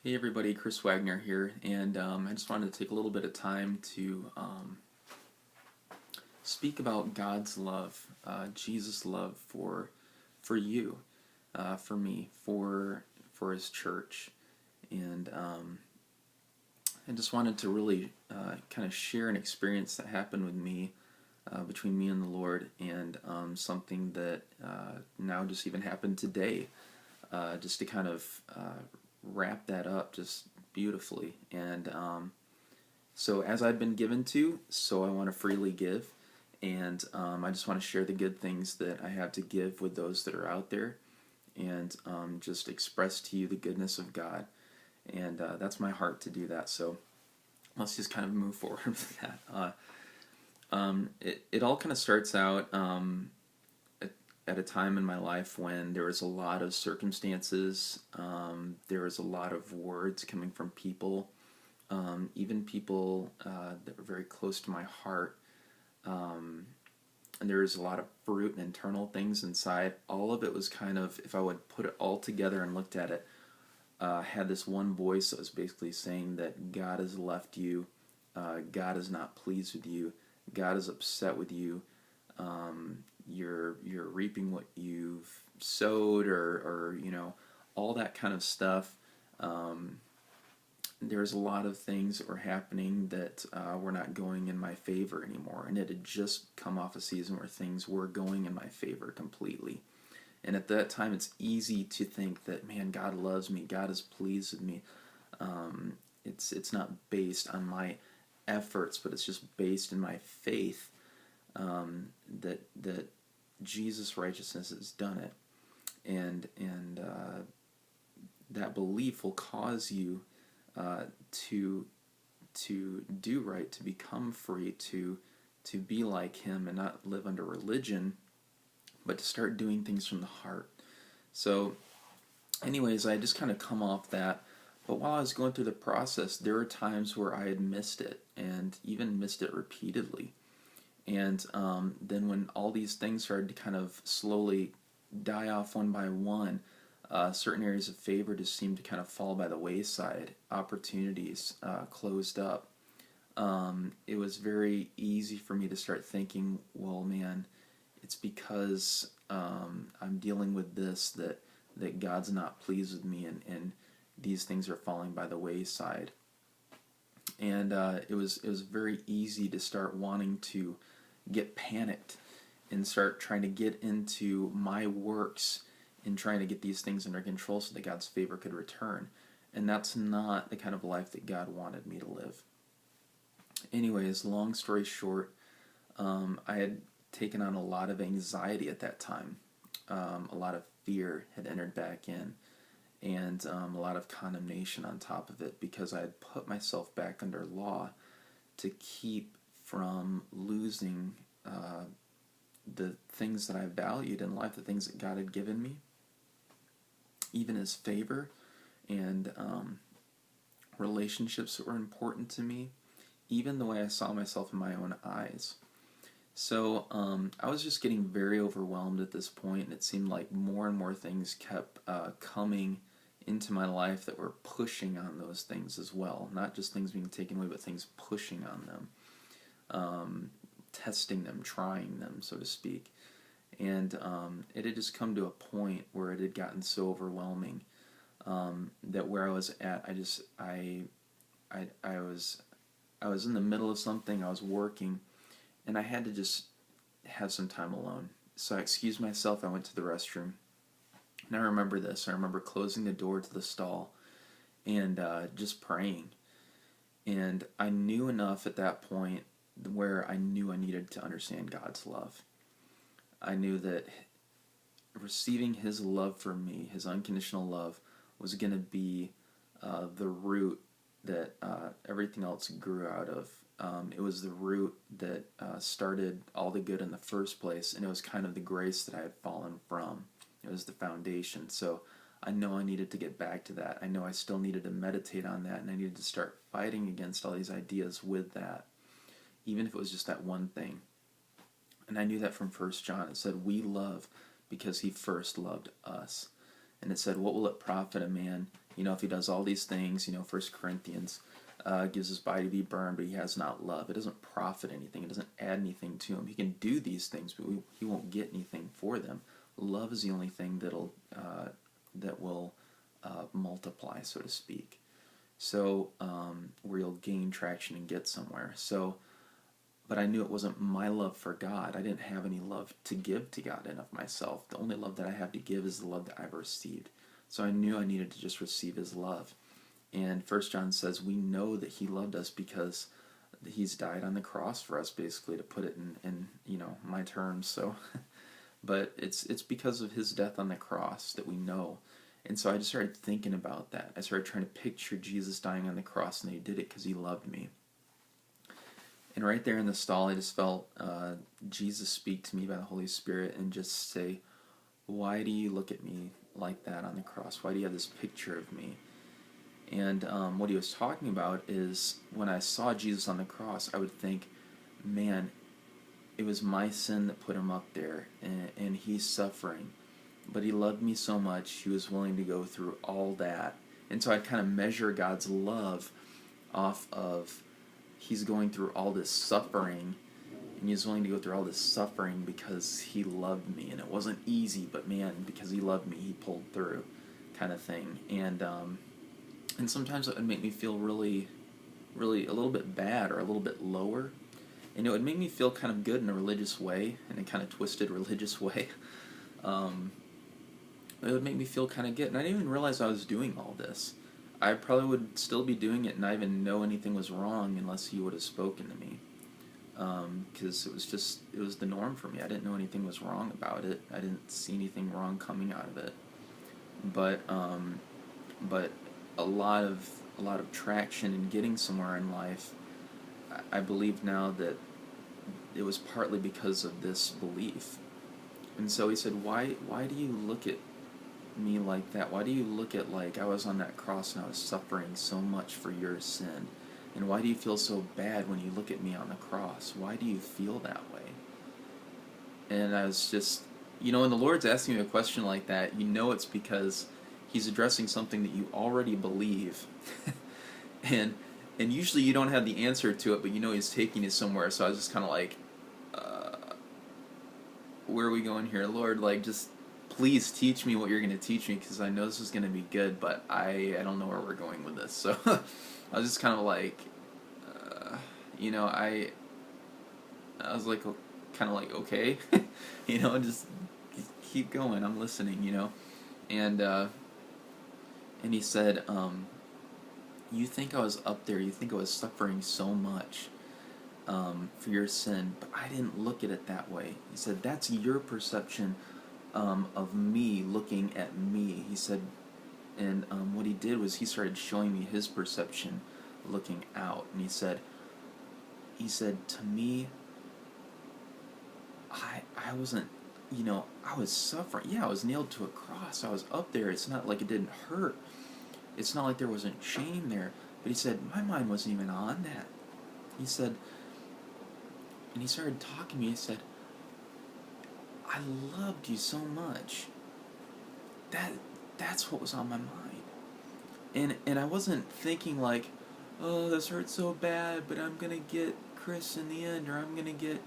Hey everybody, Chris Wagner here, and I just wanted to take a little bit of time to speak about God's love, Jesus' love for you, for me, for His church, and I just wanted to really kind of share an experience that happened with me between me and the Lord, and something that now just even happened today, just to kind of wrap that up just beautifully. And so, as I've been given to, so I want to freely give. And I just want to share the good things that I have to give with those that are out there, and just express to you the goodness of God. And that's my heart to do that. So let's just kind of move forward with that. It all kind of starts out at a time in my life when there was a lot of circumstances, there was a lot of words coming from people, even people that were very close to my heart, and there was a lot of fruit and internal things inside. All of it was kind of, if I would put it all together and looked at it, had this one voice that was basically saying that God has left you, God is not pleased with you, God is upset with you. You're reaping what you've sowed, or all that kind of stuff. There's a lot of things that were happening that were not going in my favor anymore, and it had just come off a season where things were going in my favor completely. And at that time, it's easy to think that, man, God loves me, God is pleased with me. It's not based on my efforts, but it's just based in my faith, that Jesus' righteousness has done it, and that belief will cause you to do right, to become free, to be like Him and not live under religion, but to start doing things from the heart. So, anyways, I just kind of come off that. But while I was going through the process, there were times where I had missed it, and even missed it repeatedly. And then when all these things started to kind of slowly die off one by one, certain areas of favor just seemed to kind of fall by the wayside. Opportunities closed up. It was very easy for me to start thinking, well, man, it's because I'm dealing with this that God's not pleased with me, and these things are falling by the wayside. And it was very easy to start wanting to get panicked and start trying to get into my works and trying to get these things under control so that God's favor could return. And that's not the kind of life that God wanted me to live. Anyways, long story short, I had taken on a lot of anxiety at that time. A lot of fear had entered back in, and a lot of condemnation on top of it, because I had put myself back under law to keep from losing the things that I valued in life, the things that God had given me, even His favor, and relationships that were important to me, even the way I saw myself in my own eyes. So I was just getting very overwhelmed at this point, and it seemed like more and more things kept coming into my life that were pushing on those things as well. Not just things being taken away, but things pushing on them, testing them, trying them, so to speak. And it had just come to a point where it had gotten so overwhelming that where I was at, I was in the middle of something. I was working, and I had to just have some time alone. So I excused myself. I went to the restroom. And I remember this. I remember closing the door to the stall and just praying. And I knew enough at that point where I knew I needed to understand God's love. I knew that receiving His love for me, His unconditional love, was going to be the root that everything else grew out of. It was the root that started all the good in the first place, and it was kind of the grace that I had fallen from. It was the foundation. So I know I needed to get back to that. I know I still needed to meditate on that, and I needed to start fighting against all these ideas with that, even if it was just that one thing. And I knew that from 1 John. It said, we love because He first loved us. And it said, what will it profit a man, if he does all these things, 1 Corinthians gives his body to be burned, but he has not love. It doesn't profit anything. It doesn't add anything to him. He can do these things, but he won't get anything for them. Love is the only thing that will multiply, so to speak. So where you'll gain traction and get somewhere. But I knew it wasn't my love for God. I didn't have any love to give to God in of myself. The only love that I have to give is the love that I've received. So I knew I needed to just receive his love. And 1 John says we know that he loved us because he's died on the cross for us, basically, to put it in my terms. So, but it's because of his death on the cross that we know. And so I just started thinking about that. I started trying to picture Jesus dying on the cross, and he did it because he loved me. And right there in the stall, I just felt Jesus speak to me by the Holy Spirit and just say, why do you look at me like that on the cross? Why do you have this picture of me? And what he was talking about is when I saw Jesus on the cross, I would think, man, it was my sin that put him up there, and he's suffering. But he loved me so much, he was willing to go through all that. And so I'd kind of measure God's love off of he's going through all this suffering, and he's willing to go through all this suffering because he loved me. And it wasn't easy, but man, because he loved me, he pulled through, kind of thing. And sometimes it would make me feel really, really a little bit bad or a little bit lower. And it would make me feel kind of good in a religious way, in a kind of twisted religious way. It would make me feel kind of good. And I didn't even realize I was doing all this. I probably would still be doing it and not even know anything was wrong unless he would have spoken to me. Because it was the norm for me. I didn't know anything was wrong about it. I didn't see anything wrong coming out of it. But a lot of traction in getting somewhere in life, I believe now that it was partly because of this belief. And so he said, why do you look at me like that? Why do you look at like I was on that cross and I was suffering so much for your sin? And why do you feel so bad when you look at me on the cross? Why do you feel that way? And I was just, when the Lord's asking you a question like that, it's because he's addressing something that you already believe. and usually you don't have the answer to it, but he's taking you somewhere. So I was just kind of like, where are we going here, Lord? Like, just please teach me what you're going to teach me, because I know this is going to be good, but I don't know where we're going with this. So I was just kind of like, I was like, kind of like, okay, just keep going. I'm listening, And he said, you think I was up there, you think I was suffering so much for your sin, but I didn't look at it that way. He said, that's your perception of me looking at me. He said, and what he did was he started showing me his perception looking out. And he said, to me, I wasn't, I was suffering. Yeah, I was nailed to a cross. I was up there. It's not like it didn't hurt. It's not like there wasn't shame there. But he said, my mind wasn't even on that. He said, and he started talking to me. He said, I loved you so much. That's what was on my mind. And I wasn't thinking like, oh, this hurts so bad, but I'm going to get Chris in the end, or I'm going to get,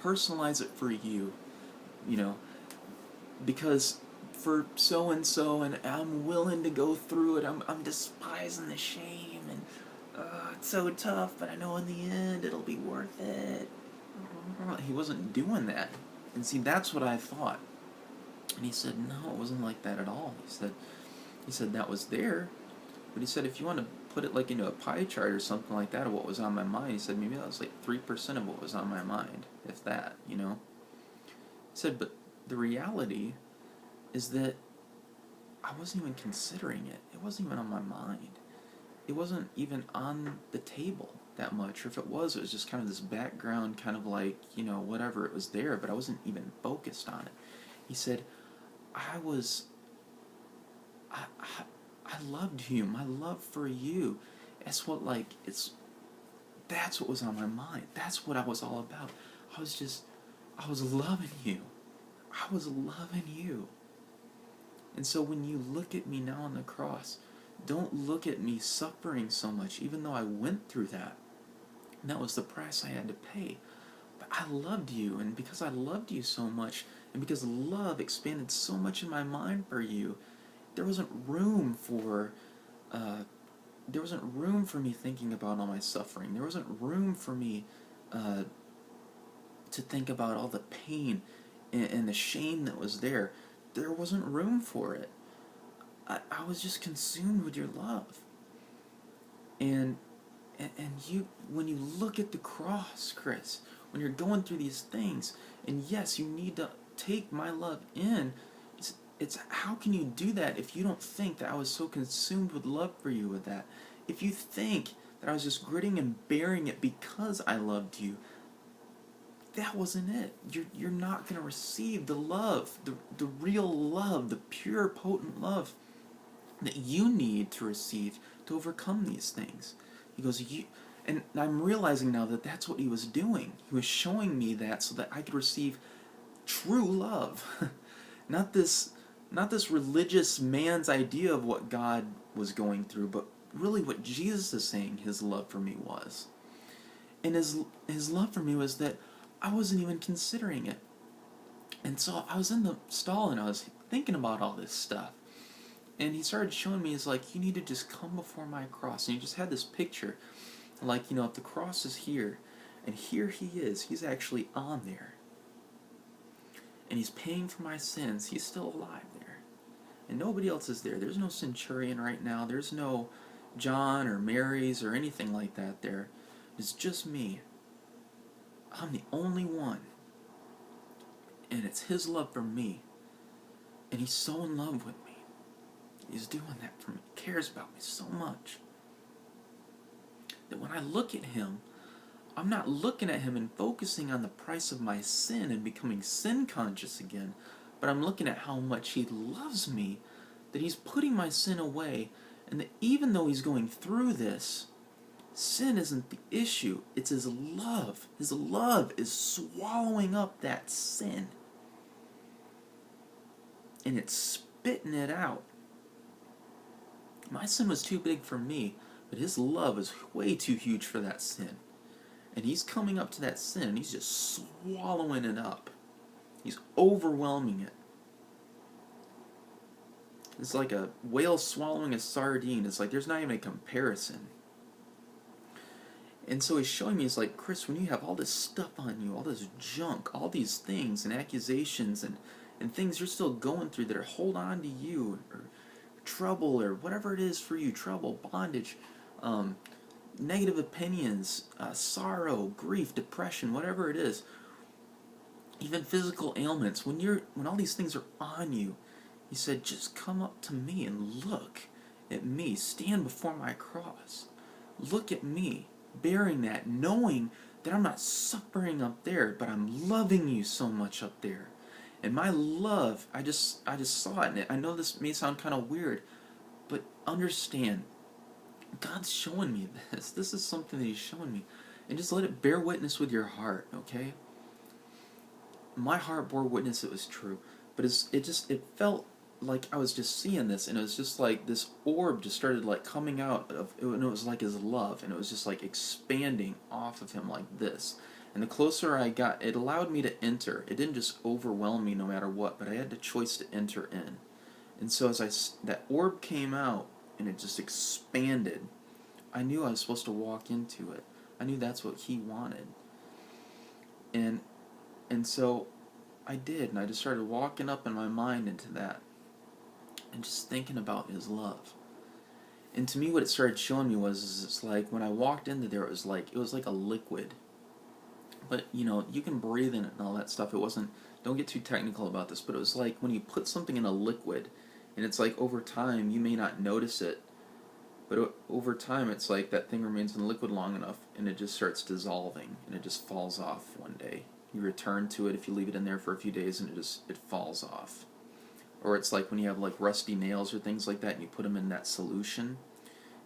personalize it for you, because for so-and-so, and I'm willing to go through it. I'm despising the shame, and it's so tough, but I know in the end it'll be worth it. He wasn't doing that. And see, that's what I thought. And he said, no, it wasn't like that at all. He said that was there, but he said, if you want to put it like into a pie chart or something like that of what was on my mind, he said, maybe that was like 3% of what was on my mind, if that, He said, but the reality is that I wasn't even considering it. It wasn't even on my mind. It wasn't even on the table that much, or if it was just kind of this background, kind of like, whatever, it was there, but I wasn't even focused on it. He said, I loved you. My love for you. That's what was on my mind. That's what I was all about. I was loving you. I was loving you. And so when you look at me now on the cross, don't look at me suffering so much, even though I went through that. And that was the price I had to pay. But I loved you, and because I loved you so much, and because love expanded so much in my mind for you, there wasn't room for uh, me thinking about all my suffering. There wasn't room for me uh, to think about all the pain and the shame that was there. There wasn't room for it. I was just consumed with your love. And and you, when you look at the cross, Chris, when you're going through these things, and yes, you need to take my love in, it's how can you do that if you don't think that I was so consumed with love for you with that? If you think that I was just gritting and bearing it because I loved you, that wasn't it. You're not going to receive the love, the real love, the pure, potent love that you need to receive to overcome these things. He goes, and I'm realizing now that that's what he was doing. He was showing me that so that I could receive true love. not this not this religious man's idea of what God was going through, but really what Jesus is saying his love for me was. And his love for me was that I wasn't even considering it. And so I was in the stall and I was thinking about all this stuff. And he started showing me, he's like, you need to just come before my cross. And he just had this picture, like, if the cross is here, and here he is, he's actually on there. And he's paying for my sins, he's still alive there. And nobody else is there. There's no centurion right now, there's no John or Mary's or anything like that there. It's just me. I'm the only one. And it's his love for me. And he's so in love with me. He's doing that for me. He cares about me so much that when I look at him, I'm not looking at him and focusing on the price of my sin and becoming sin conscious again, but I'm looking at how much he loves me, that he's putting my sin away, and that even though he's going through this, sin isn't the issue, it's his love. His love is swallowing up that sin, and it's spitting it out. My sin was too big for me, but his love is way too huge for that sin. And he's coming up to that sin, and he's just swallowing it up. He's overwhelming it. It's like a whale swallowing a sardine. It's like there's not even a comparison. And so he's showing me, it's like, Chris, when you have all this stuff on you, all this junk, all these things and accusations and things you're still going through that are hold on to you, or trouble, or whatever it is for you, trouble, bondage, negative opinions, sorrow, grief, depression, whatever it is, even physical ailments, when all these things are on you, he said, just come up to me and look at me, stand before my cross, look at me, bearing that, knowing that I'm not suffering up there, but I'm loving you so much up there. And my love, I just saw it, and I know this may sound kind of weird, but understand, God's showing me this. This is something that he's showing me. And just let it bear witness with your heart, okay? My heart bore witness it was true. But it felt like I was just seeing this, and it was just like this orb just started like coming out of it, and it was like his love, and it was just like expanding off of him like this. And the closer I got, it allowed me to enter. It didn't just overwhelm me no matter what, but I had the choice to enter in. And so as that orb came out and it just expanded, I knew I was supposed to walk into it. I knew that's what he wanted. And so I did, and I just started walking up in my mind into that and just thinking about his love. And to me what it started showing me was it's like when I walked into there, it was like a liquid. But you can breathe in it and all that stuff. It wasn't, don't get too technical about this, but it was like when you put something in a liquid, and it's like over time you may not notice it, but over time it's like that thing remains in liquid long enough and it just starts dissolving and it just falls off one day. You return to it if you leave it in there for a few days and it falls off. Or it's like when you have like rusty nails or things like that and you put them in that solution,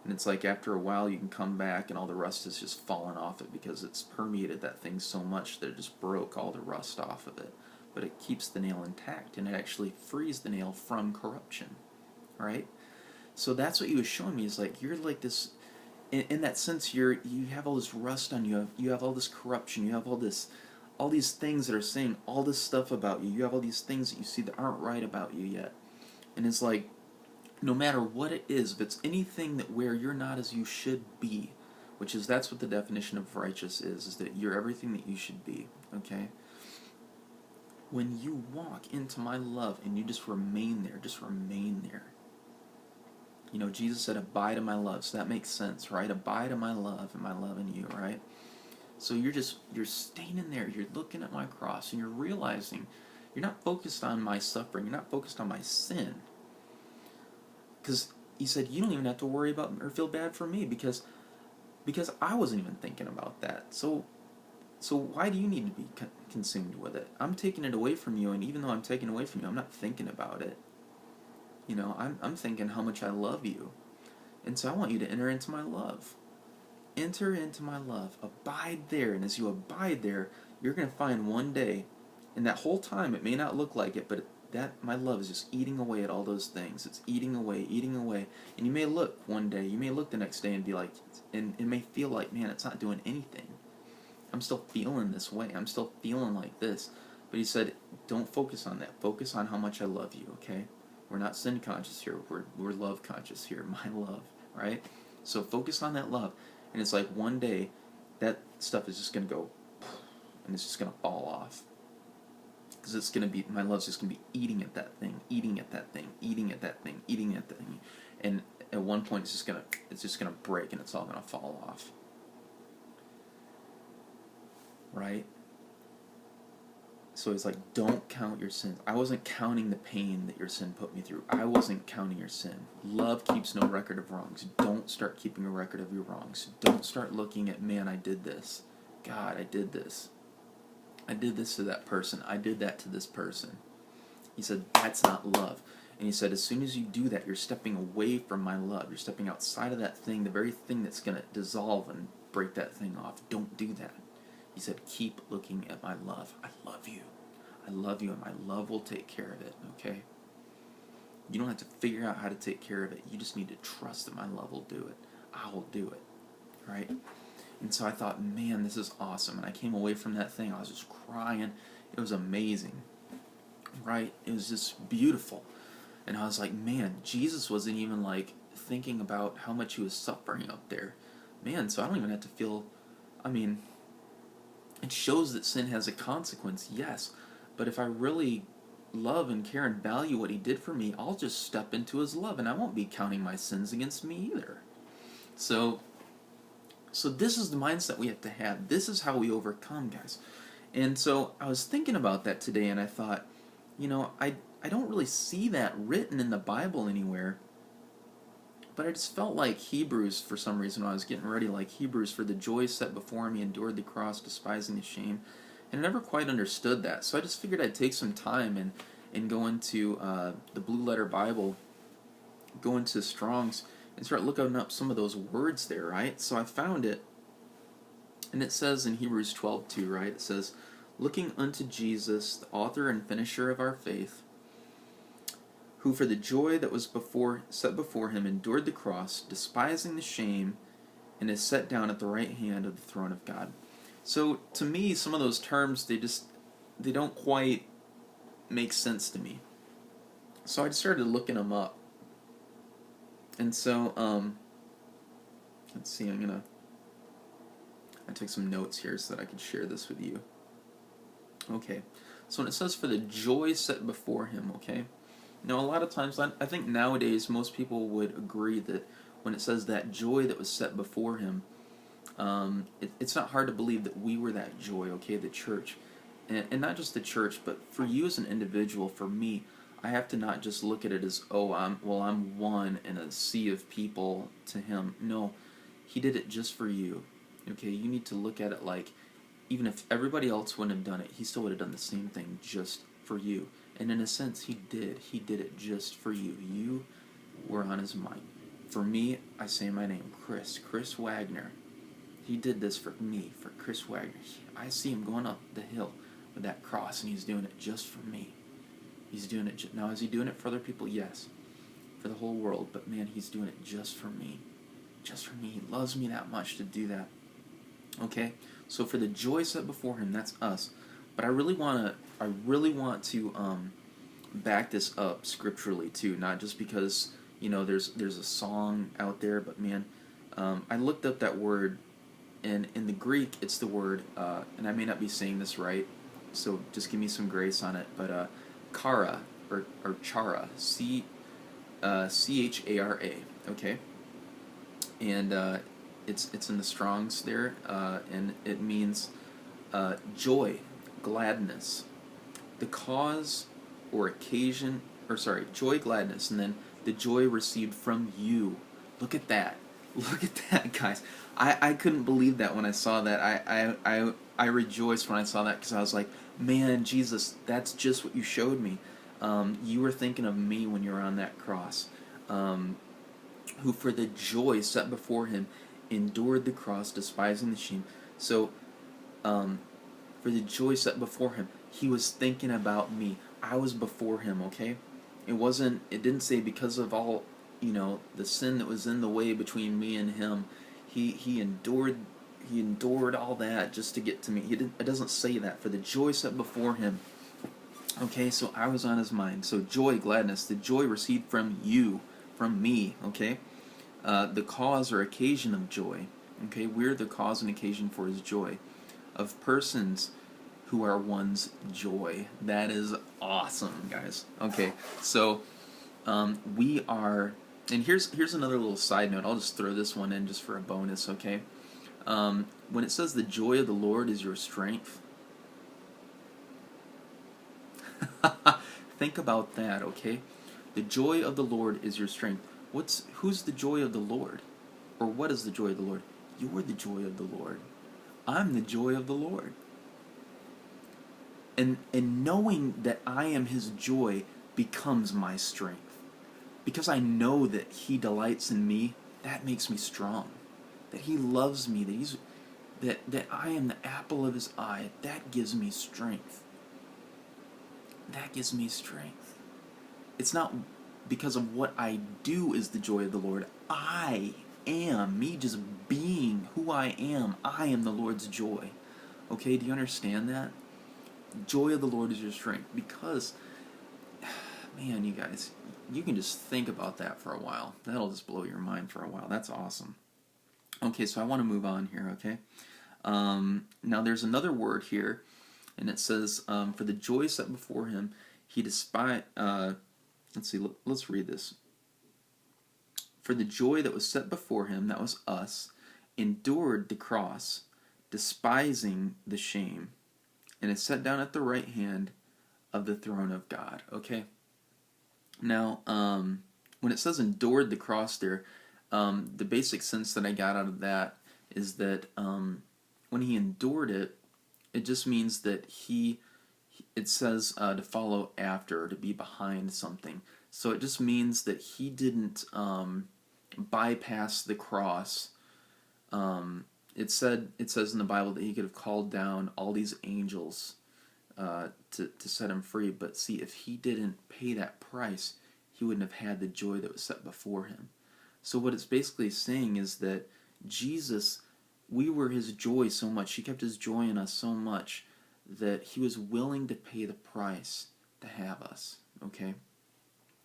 and it's like after a while you can come back and all the rust is just fallen off it because it's permeated that thing so much that it just broke all the rust off of it. but it keeps the nail intact, and it actually frees the nail from corruption, right? So that's what he was showing me, is like, you're like this, in that sense, you have all this rust on you, you have all this corruption, you have all these things that are saying all this stuff about you, you have all these things that you see that aren't right about you yet. And it's like, no matter what it is, if it's anything that where you're not as you should be, that's what the definition of righteous is that you're everything that you should be, okay? When you walk into my love and you just remain there. You know, Jesus said, abide in my love, so that makes sense, right? Abide in my love and my love in you, right? So you're staying in there, you're looking at my cross, and you're realizing you're not focused on my suffering, you're not focused on my sin. Because he said, you don't even have to worry about or feel bad for me, because I wasn't even thinking about that. So why do you need to be consumed with it? I'm taking it away from you, and even though I'm taking it away from you, I'm not thinking about it. You know, I'm thinking how much I love you. And so I want you to enter into my love. Enter into my love. Abide there. And as you abide there, you're going to find one day, and that whole time, it may not look like it, but that my love is just eating away at all those things. It's eating away. And you may look one day, you may look the next day and be like, and it may feel like, man, it's not doing anything. I'm still feeling this way. I'm still feeling like this. But he said, don't focus on that. Focus on how much I love you, okay? We're not sin conscious here. We're love conscious here. My love, right? So focus on that love. And it's like one day, that stuff is just going to go, and it's just going to fall off. Because it's going to be, my love's just going to be eating at that thing, and at one point it's just going to break, and it's all going to fall off. Right? So it's like, don't count your sins. I wasn't counting the pain that your sin put me through. I wasn't counting your sin. Love keeps no record of wrongs. Don't start keeping a record of your wrongs. Don't start looking at, man, I did this. God, I did this. I did this to that person. I did that to this person. He said, that's not love. And he said, as soon as you do that, you're stepping away from my love. You're stepping outside of that thing, the very thing that's going to dissolve and break that thing off. Don't do that. He said, keep looking at my love. I love you. I love you, and my love will take care of it, okay? You don't have to figure out how to take care of it. You just need to trust that my love will do it. I will do it, right? And so I thought, man, this is awesome. And I came away from that thing. I was just crying. It was amazing, right? It was just beautiful. And I was like, man, Jesus wasn't even like thinking about how much he was suffering up there. Man, so I don't even have to feel, I mean, it shows that sin has a consequence, yes. But if I really love and care and value what he did for me, I'll just step into his love, and I won't be counting my sins against me either. So this is the mindset we have to have. This is how we overcome, guys. And so I was thinking about that today, and I thought, you know, I don't really see that written in the Bible anywhere. But I just felt like Hebrews, for some reason, when I was getting ready, like Hebrews, for the joy set before me, endured the cross, despising the shame. And I never quite understood that. So I just figured I'd take some time and go into the Blue Letter Bible, go into Strong's, and start looking up some of those words there, right? So I found it, and it says in Hebrews 12:2, right? It says, looking unto Jesus, the author and finisher of our faith, who for the joy that was set before him endured the cross, despising the shame, and is set down at the right hand of the throne of God. So to me, some of those terms, they don't quite make sense to me. So I just started looking them up. And so, let's see, I took some notes here so that I could share this with you. Okay, so when it says for the joy set before him, okay? Now, a lot of times, I think nowadays most people would agree that when it says that joy that was set before him, it's not hard to believe that we were that joy, okay, the church. And not just the church, but for you as an individual, for me, I have to not just look at it as, oh, I'm one in a sea of people to him. No, he did it just for you, okay? You need to look at it like, even if everybody else wouldn't have done it, he still would have done the same thing just for you. And in a sense, he did. He did it just for you. You were on his mind. For me, I say my name, Chris Wagner. He did this for me, for Chris Wagner. I see him going up the hill. with that cross, and he's doing it just for me. He's doing it. Now, is he doing it for other people? Yes. For the whole world. But man, he's doing it just for me. Just for me. He loves me that much to do that. Okay? So for the joy set before him, that's us. But I really want to back this up scripturally too, not just because, there's a song out there, but man, I looked up that word, and in the Greek, it's the word, and I may not be saying this right, so just give me some grace on it, but chara, or chara, chara, okay? And it's in the Strong's there, and it means joy, gladness, the cause or occasion, joy, gladness, and then the joy received from you. Look at that. Look at that, guys. I couldn't believe that when I saw that. I rejoiced when I saw that, because I was like, man, Jesus, that's just what you showed me. You were thinking of me when you were on that cross. Who for the joy set before him endured the cross, despising the shame. So, for the joy set before him, he was thinking about me. I was before him, okay? It didn't say because of all, the sin that was in the way between me and him, he endured all that just to get to me. It doesn't say that. For the joy set before him. Okay, so I was on his mind. So joy, gladness, the joy received from you, from me, okay? The cause or occasion of joy, okay? We're the cause and occasion for his joy. Of persons who are one's joy. That is awesome, guys. Okay, so we are, and here's another little side note. I'll just throw this one in just for a bonus, okay? When it says the joy of the Lord is your strength, think about that, okay? The joy of the Lord is your strength. Who's the joy of the Lord? Or what is the joy of the Lord? You're the joy of the Lord. I'm the joy of the Lord. And knowing that I am his joy becomes my strength. Because I know that he delights in me, that makes me strong. That he loves me, that I am the apple of his eye, that gives me strength. That gives me strength. It's not because of what I do is the joy of the Lord. I am, me just being who I am the Lord's joy. Okay, do you understand that? Joy of the Lord is your strength. Because, man, you guys, you can just think about that for a while. That'll just blow your mind for a while. That's awesome. Okay, so I want to move on here, okay? Now there's another word here, and it says, for the joy set before him, he despised, let's see, let's read this. For the joy that was set before him, that was us, endured the cross, despising the shame, and is set down at the right hand of the throne of God. Okay? Now, when it says endured the cross there, the basic sense that I got out of that is that when he endured it, it just means that it says to follow after, or to be behind something. So it just means that he didn't bypass the cross. It says in the Bible that he could have called down all these angels to set him free. But see, if he didn't pay that price, he wouldn't have had the joy that was set before him. So what it's basically saying is that Jesus, we were his joy so much. He kept his joy in us so much that he was willing to pay the price to have us. Okay?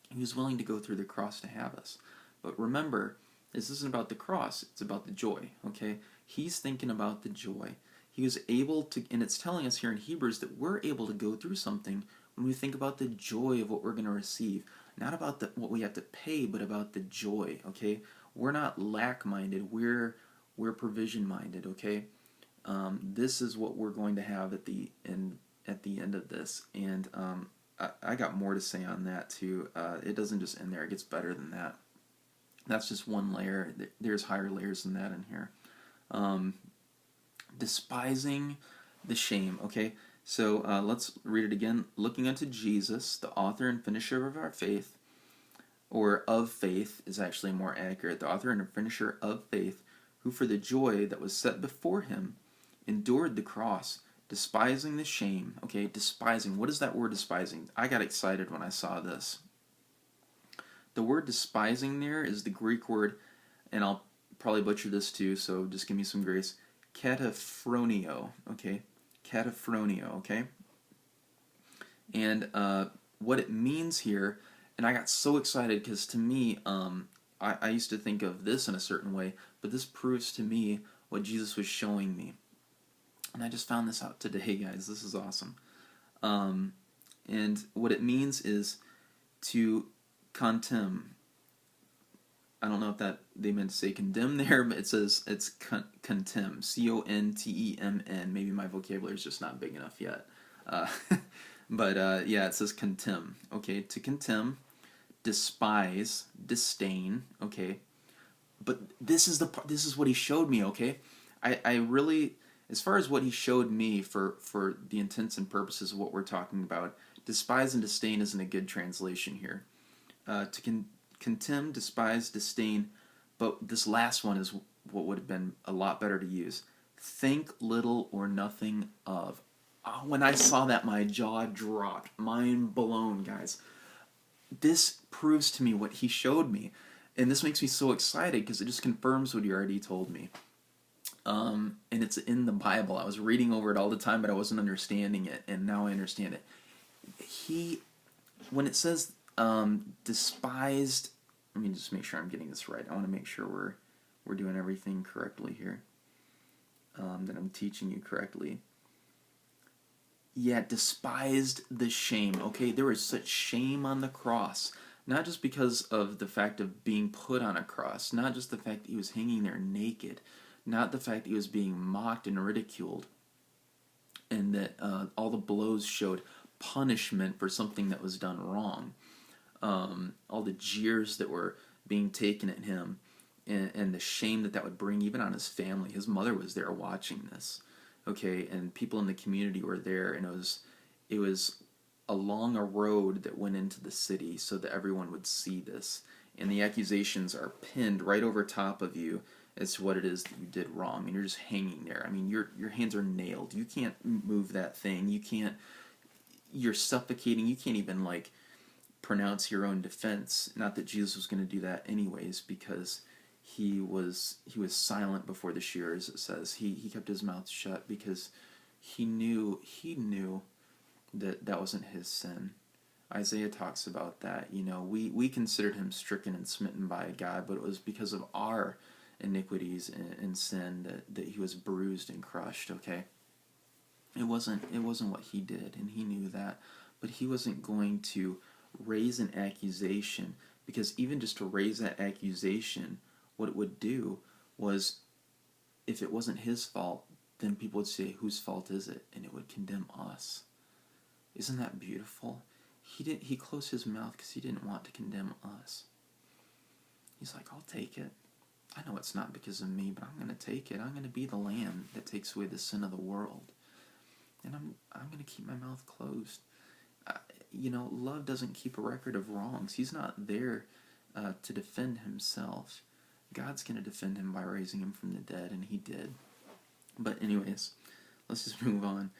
He was willing to go through the cross to have us. But remember, this isn't about the cross, it's about the joy, okay? He's thinking about the joy. He was able to, and it's telling us here in Hebrews that we're able to go through something when we think about the joy of what we're going to receive. Not about what we have to pay, but about the joy, okay? We're not lack-minded, we're provision-minded, okay? This is what we're going to have at the end of this, and I got more to say on that too. It doesn't just end there, it gets better than that. That's just one layer. There's higher layers than that in here. Despising the shame, okay? So let's read it again. Looking unto Jesus, the author and finisher of our faith, or of faith is actually more accurate. The author and finisher of faith, who for the joy that was set before him endured the cross, Despising the shame. Okay, despising. What is that word despising? I got excited when I saw this. The word despising there is the Greek word, and I'll probably butcher this too, so just give me some grace. Kataphronio. Okay, kataphronio. Okay, and what it means here, and I got so excited because to me, I used to think of this in a certain way, but this proves to me what Jesus was showing me. And I just found this out today, guys. This is awesome. And what it means is to contemn. I don't know if that they meant to say condemn there, but it says it's contemn. C-O-N-T-E-M-N. Maybe my vocabulary is just not big enough yet. But yeah, it says contemn. Okay, to contemn, despise, disdain. Okay, but this is what he showed me. Okay, I really, as far as what he showed me for the intents and purposes of what we're talking about, despise and disdain isn't a good translation here. To contemn, despise, disdain, but this last one is what would have been a lot better to use. Think little or nothing of. Oh, when I saw that, my jaw dropped. Mind blown, guys. This proves to me what he showed me. And this makes me so excited because it just confirms what he already told me. And it's in the Bible. I was reading over it all the time, but I wasn't understanding it, and now I understand it. When it says despised, let me just make sure I'm getting this right. I want to make sure we're doing everything correctly here, that I'm teaching you correctly. Yeah, despised the shame. Okay, there was such shame on the cross. Not just because of the fact of being put on a cross, not just the fact that he was hanging there naked, not the fact that he was being mocked and ridiculed, and that all the blows showed punishment for something that was done wrong. All the jeers that were being taken at him, and the shame that would bring even on his family. His mother was there watching this. Okay, and people in the community were there, and it was along a road that went into the city so that everyone would see this. And the accusations are pinned right over top of you as to what it is that you did wrong, and you're just hanging there. I mean, your hands are nailed. You can't move that thing. You're suffocating. You can't even pronounce your own defense. Not that Jesus was going to do that anyways, because he was silent before the shearers. It says he kept his mouth shut because he knew that wasn't his sin. Isaiah talks about that. We considered him stricken and smitten by God, but it was because of our iniquities and sin that he was bruised and crushed. Okay, it wasn't what he did, and he knew that, but he wasn't going to raise an accusation, because even just to raise that accusation, what it would do was, if it wasn't his fault, then people would say, whose fault is it? And it would condemn us. Isn't that beautiful? He closed his mouth because he didn't want to condemn us. He's like, I'll take it. I know it's not because of me, but I'm going to take it. I'm going to be the lamb that takes away the sin of the world. And I'm going to keep my mouth closed. Love doesn't keep a record of wrongs. He's not there to defend himself. God's going to defend him by raising him from the dead, and he did. But anyways, let's just move on.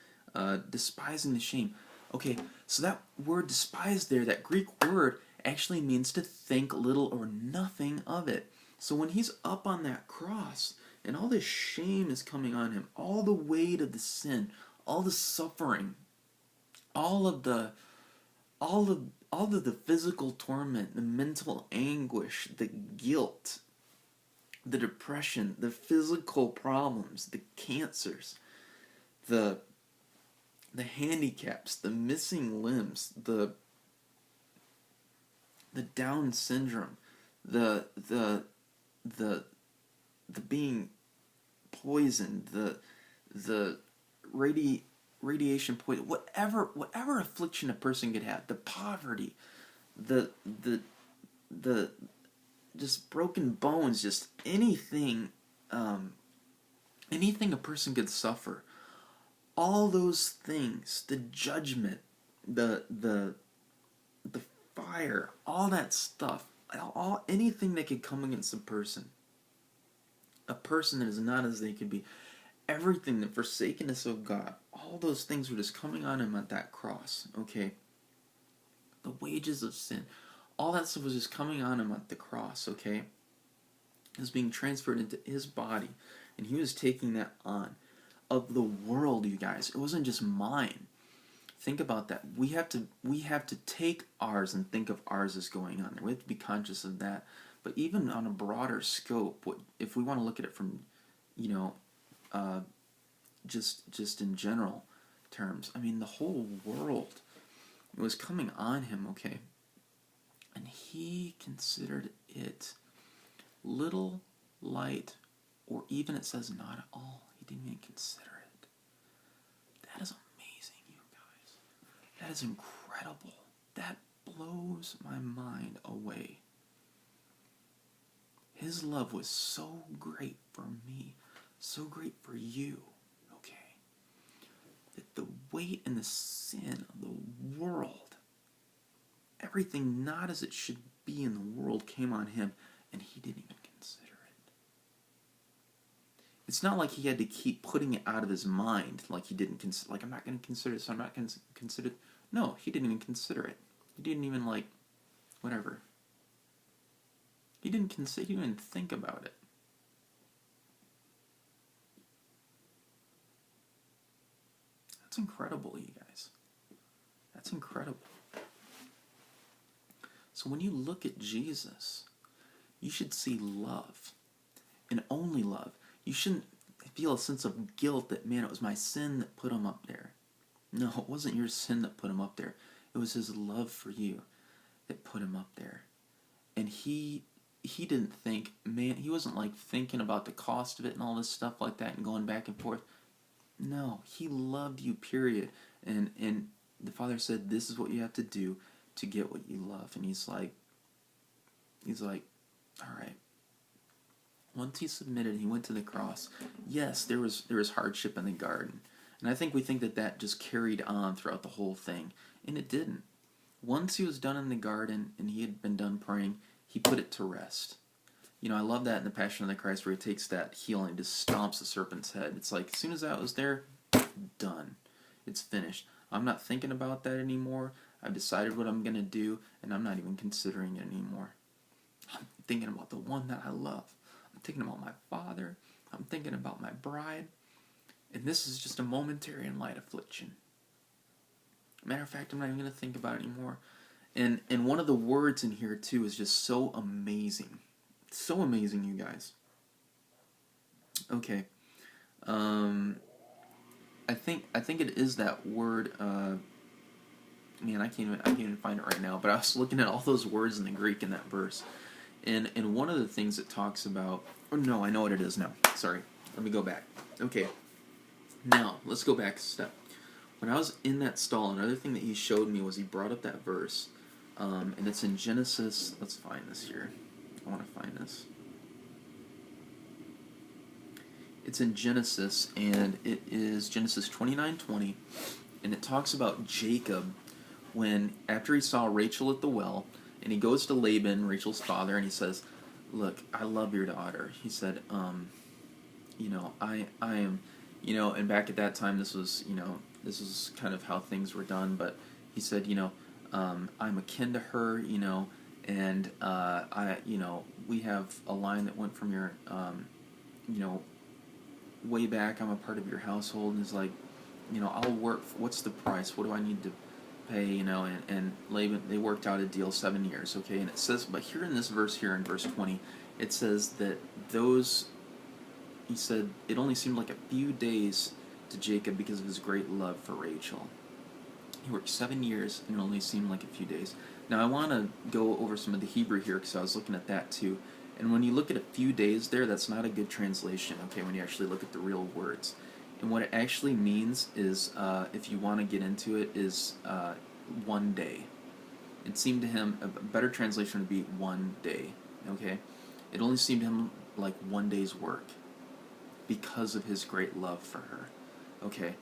Despising the shame. Okay, so that word despise there, that Greek word, actually means to think little or nothing of it. So when he's up on that cross, and all this shame is coming on him, all the weight of the sin, all the suffering, all of the physical torment, the mental anguish, the guilt, the depression, the physical problems, the cancers, the handicaps, the missing limbs, the Down syndrome, the being poisoned, the radiation poison, whatever affliction a person could have, the poverty, the just broken bones, just anything a person could suffer. All those things, the judgment, the fire, all that stuff, anything that could come against a person that is not as they could be, everything, the forsakenness of God, all those things were just coming on him at that cross, okay? The wages of sin, all that stuff was just coming on him at the cross, okay? It was being transferred into his body, and he was taking that on. Of the world, you guys. It wasn't just mine. Think about that. We have to take ours and think of ours as going on there. We have to be conscious of that. But even on a broader scope, if we want to look at it from, just in general terms, I mean, the whole world, it was coming on him, okay? And he considered it little, light, or even it says not at all. He didn't even consider it. That is amazing, you guys. That is incredible. That blows my mind away. His love was so great for me, so great for you, okay? That the weight and the sin of the world, everything not as it should be in the world came on him, and he didn't even consider it. It's not like he had to keep putting it out of his mind, like he didn't consider, like, I'm not going to consider it, so I'm not going to consider it. No, he didn't even consider it. He didn't even, whatever. He didn't even think about it. That's incredible, you guys. That's incredible. So when you look at Jesus, you should see love, and only love. You shouldn't feel a sense of guilt that, man, it was my sin that put him up there. No, it wasn't your sin that put him up there. It was his love for you that put him up there. And he didn't think, man, he wasn't thinking about the cost of it and all this stuff like that and going back and forth. No, he loved you, period. And the Father said, this is what you have to do to get what you love. And he's like, all right. Once he submitted, he went to the cross. Yes, there was hardship in the garden. And I think we think that just carried on throughout the whole thing. And it didn't. Once he was done in the garden and he had been done praying, he put it to rest. I love that in the Passion of the Christ where he takes that heel and just stomps the serpent's head. It's like, as soon as that was there, done. It's finished. I'm not thinking about that anymore. I've decided what I'm going to do, and I'm not even considering it anymore. I'm thinking about the one that I love. I'm thinking about my Father. I'm thinking about my bride. And this is just a momentary and light affliction. Matter of fact, I'm not even going to think about it anymore. And one of the words in here, too, is just so amazing. So amazing, you guys. Okay. I think it is that word, man, I can't even find it right now, but I was looking at all those words in the Greek in that verse. And one of the things it talks about, oh no, I know what it is now. Sorry. Let me go back. Okay. Now, let's go back a step. When I was in that stall, another thing that he showed me was he brought up that verse, and it's in Genesis. Let's find this here. I want to find this. It's in Genesis, and it is Genesis 29:20, and it talks about Jacob when, after he saw Rachel at the well, and he goes to Laban, Rachel's father, and he says, look, I love your daughter. He said, I am, and back at that time, this was kind of how things were done, but he said, I'm akin to her, and we have a line that went from your, way back. I'm a part of your household, and he's like, I'll work. What's the price? What do I need to pay? And Laban, they worked out a deal, 7 years, okay. And it says, but here in this verse here in verse 20, it says that he said it only seemed like a few days to Jacob because of his great love for Rachel. He worked 7 years, and it only seemed like a few days. Now, I want to go over some of the Hebrew here, because I was looking at that too. And when you look at a few days there, that's not a good translation, okay, when you actually look at the real words. And what it actually means is, if you want to get into it, is 1 day. It seemed to him, a better translation would be 1 day, okay? It only seemed to him like 1 day's work because of his great love for her, okay?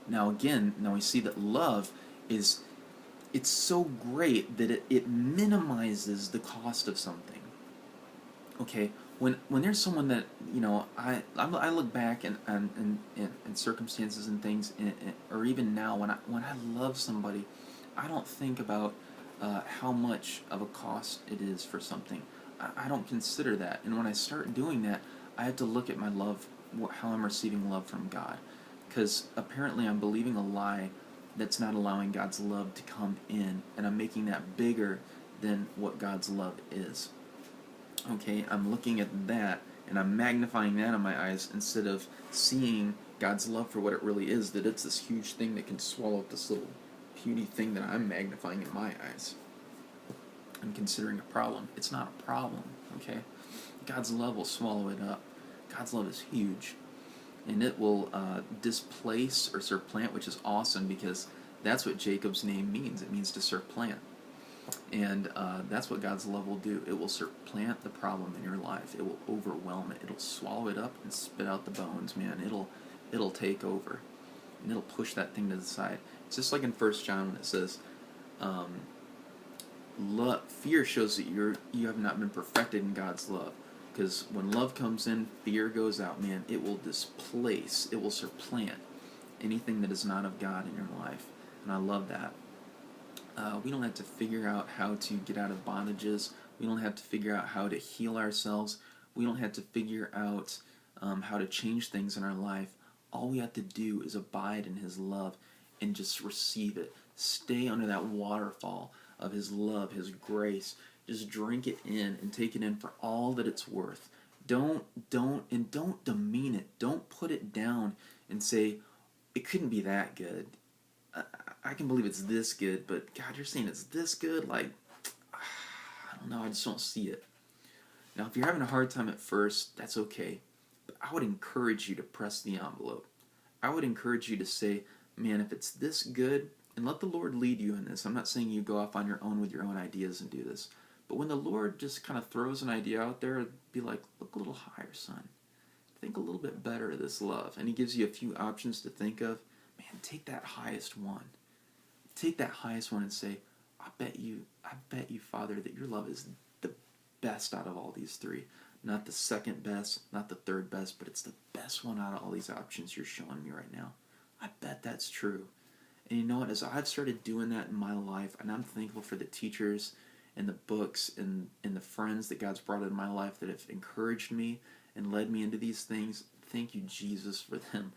Now we see that love it's so great that it minimizes the cost of something. Okay, when there's someone that, I look back and circumstances and things, or even now when I love somebody, I don't think about how much of a cost it is for something. I don't consider that, and when I start doing that, I have to look at my love, how I'm receiving love from God, because apparently I'm believing a lie that's not allowing God's love to come in, and I'm making that bigger than what God's love is. Okay, I'm looking at that and I'm magnifying that in my eyes instead of seeing God's love for what it really is, that it's this huge thing that can swallow up this little puny thing that I'm magnifying in my eyes. I'm considering a problem. It's not a problem, okay? God's love will swallow it up. God's love is huge. And it will displace or supplant, which is awesome because that's what Jacob's name means. It means to supplant. And that's what God's love will do. It will supplant the problem in your life. It will overwhelm it. It'll swallow it up and spit out the bones, man. It'll take over. And it'll push that thing to the side. It's just like in 1 John when it says, fear shows that you have not been perfected in God's love. Because when love comes in, fear goes out, man. It will displace, it will supplant anything that is not of God in your life. And I love that. We don't have to figure out how to get out of bondages. We don't have to figure out how to heal ourselves. We don't have to figure out how to change things in our life. All we have to do is abide in His love and just receive it. Stay under that waterfall of His love, His grace. Just drink it in and take it in for all that it's worth. Don't demean it. Don't put it down and say, it couldn't be that good. I can believe it's this good, but God, you're saying it's this good? Like, I don't know, I just don't see it. Now, if you're having a hard time at first, that's okay. But I would encourage you to press the envelope. I would encourage you to say, man, if it's this good, and let the Lord lead you in this. I'm not saying you go off on your own with your own ideas and do this. But when the Lord just kind of throws an idea out there, be like, look a little higher, son. Think a little bit better of this love. And He gives you a few options to think of. Man, take that highest one. Take that highest one and say, I bet you, Father, that your love is the best out of all these three. Not the second best, not the third best, but it's the best one out of all these options you're showing me right now. I bet that's true. And you know what? As I've started doing that in my life, and I'm thankful for the teachers and the books and the friends that God's brought into my life that have encouraged me and led me into these things. Thank you, Jesus, for them.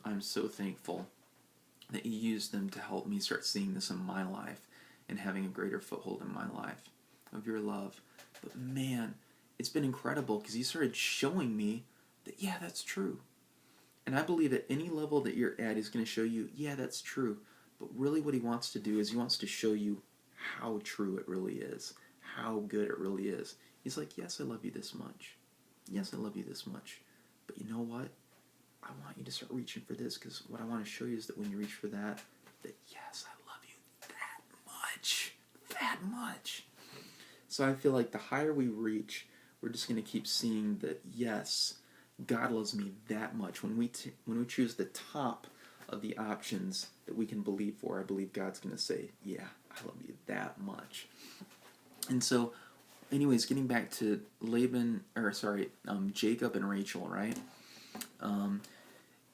I'm so thankful that You used them to help me start seeing this in my life and having a greater foothold in my life of Your love. But man, it's been incredible because He started showing me that, yeah, that's true. And I believe at any level that you're at, He's going to show you, yeah, that's true. But really what He wants to do is He wants to show you how true it really is, how good it really is. He's like, yes, I love you this much. Yes, I love you this much. But you know what? I want you to start reaching for this, because what I want to show you is that when you reach for that yes, I love you that much. So I feel like the higher we reach, we're just going to keep seeing that, yes, God loves me that much. When we choose the top of the options that we can believe for, I believe God's going to say, yeah, I love you that much. And so, anyways, getting back to Jacob and Rachel, right?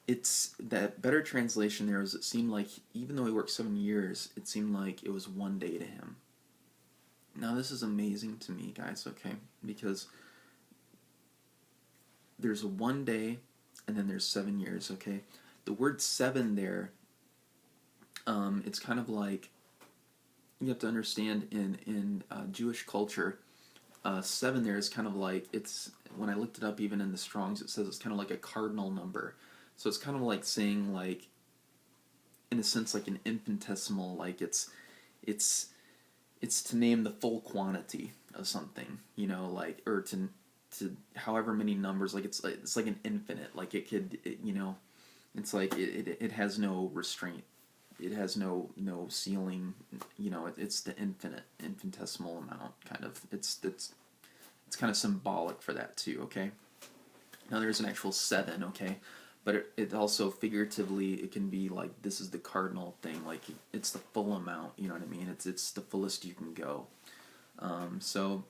It's that better translation there is it seemed like even though he worked 7 years, it seemed like it was one day to him. Now this is amazing to me, guys, okay? Because there's a 1 day and then there's 7 years, okay? The word 7 there, it's kind of like, you have to understand in Jewish culture, 7 there is kind of like, it's, when I looked it up even in the Strongs, it says it's kind of like a cardinal number. So it's kind of like saying, like, in a sense, like an infinitesimal, like it's to name the full quantity of something, you know, like, or to however many numbers, like it's like an infinite, like it could, you know, it's like it has no restraint, it has no ceiling, you know, it's the infinitesimal amount, kind of, it's kind of symbolic for that too, okay? Now there's an actual 7, okay? But it also figuratively, it can be like, this is the cardinal thing, like it's the full amount, you know what I mean? It's the fullest you can go. So